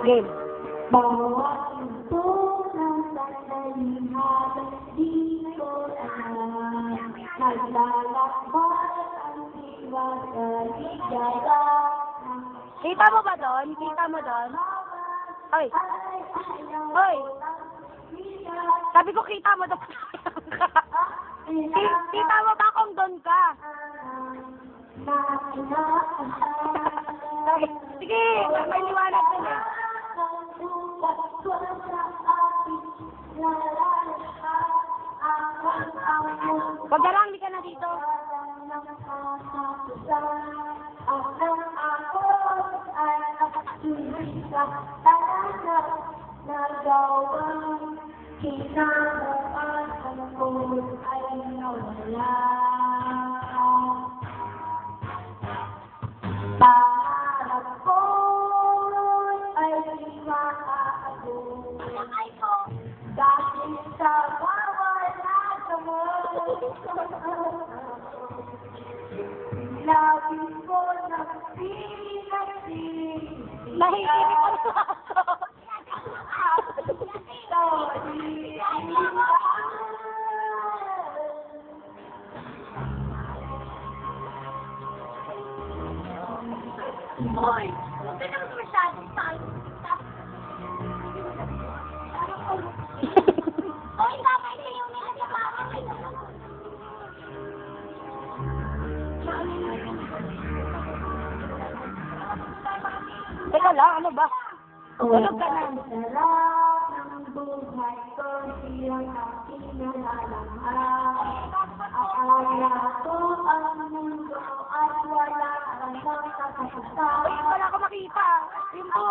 Game. Bawat ito ng sandaling habang di ko alam. Naglalakbay ang diwa sa ligaya. Kita mo ba doon? Kita mo doon? Hoy! Hoy! Sabi ko kita mo doon. Kita mo ba kung doon ka? Sige, may liwanag doon eh. Wag na lang, hindi ka na dito. Pangarap ko ay makaago dahil sa wawala mo. Labis ko na pinasin. Nahihinig ko sa aso. Hoy, huwag ka naman masyadong tayo. Hoy, bakit kayo nila sa bahay? Teka lang, ano ba? Tulog ka na. Sarap ng buhay ko, siyang aking nalalamhan. Akala ko ang mundo ay wala kang kakasasama. Uy, wala ko makita. Yung po.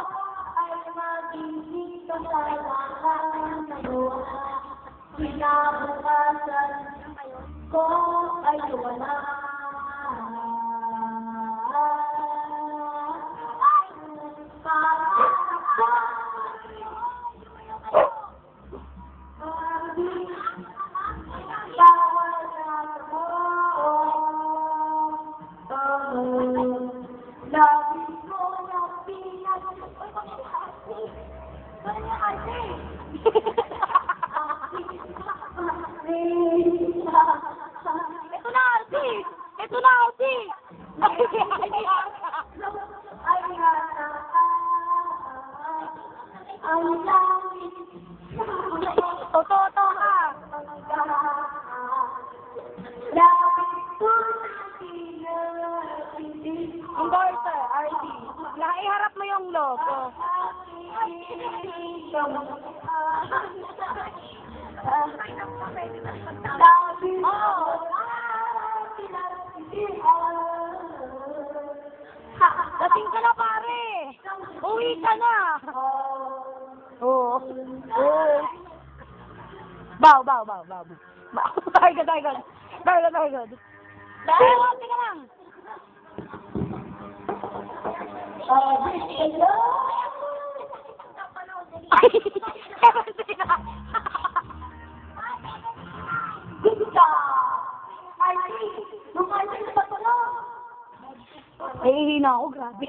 Ay mag-isip ka sa lahat ng nagawa. Kinabukasan ko ay wala. Ay, pangarap ko. Labis ko na Ito na, Arti! Ito na, Arti! ang langit Totoo ka! labis ko na pinag-ibig. Endorser, RD. Iharap mo yung logo. Lasing ka na, pare! Uwi ka na! Oo. Oo. Bow. Target. Teka lang. Hihina ako, grabe.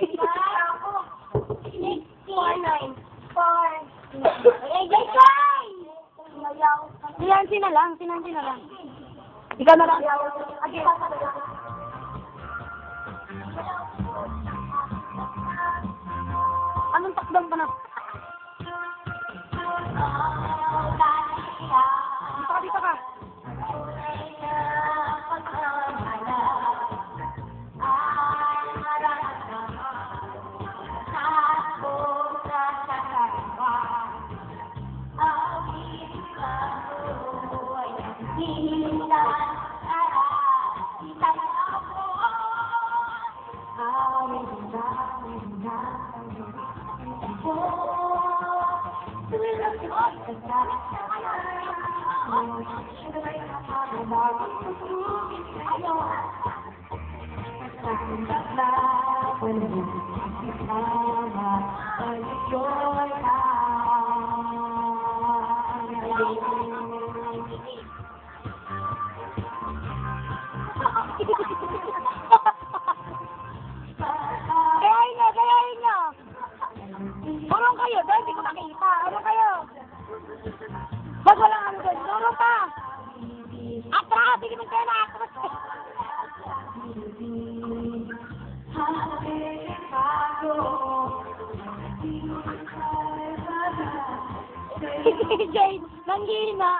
Sinansi na lang. Ikaw na lang. Okay. Anong takdang ka na? Dito ka. Kayain na! Burong ka kayo doon? Hindi ko makita. Ano kayo? Ba't walang ano doon? Turo pa! Atras! Hindi naman kayo na atras. Jane, nanghina.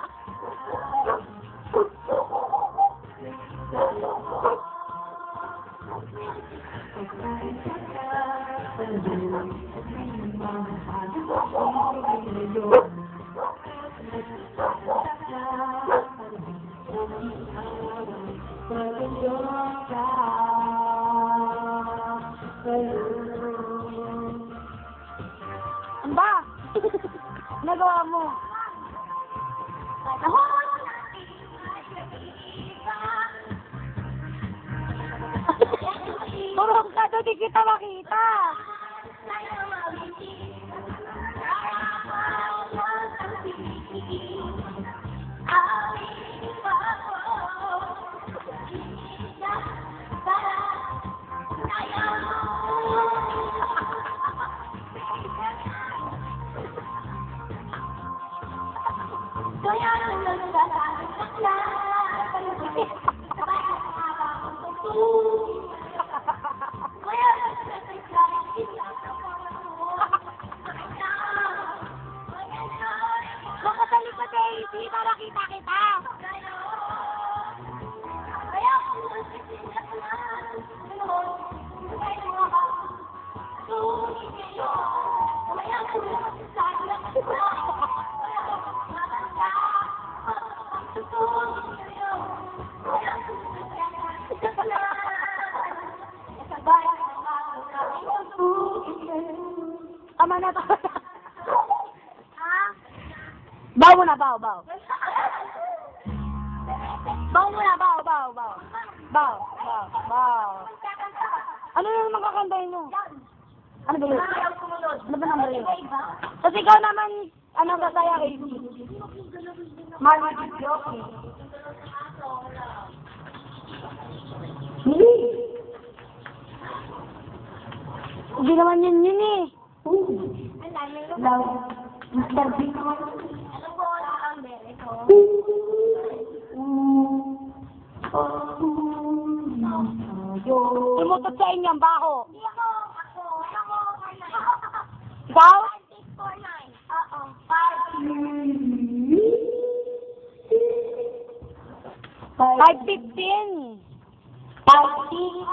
Ano ba? Nagawa mo. Turong ka doon, di kita makita. Makasali pa Daisy para kita-kita. Tama na to. Baw muna, baw, baw. Baw muna, baw, baw, baw. Baw, baw, baw. Ano na naman kakantahin mo? Ano ba yun? Ano ba naman yun? Kasi ikaw naman, ano kasaya kayo? Marmot joke. Hindi naman yun eh. Mr. Big naman. Ano po ang bere ko? Tumutot sa inyo ang baho. Hindi ako. Ikaw? 5649. Oo. 515. 5-6.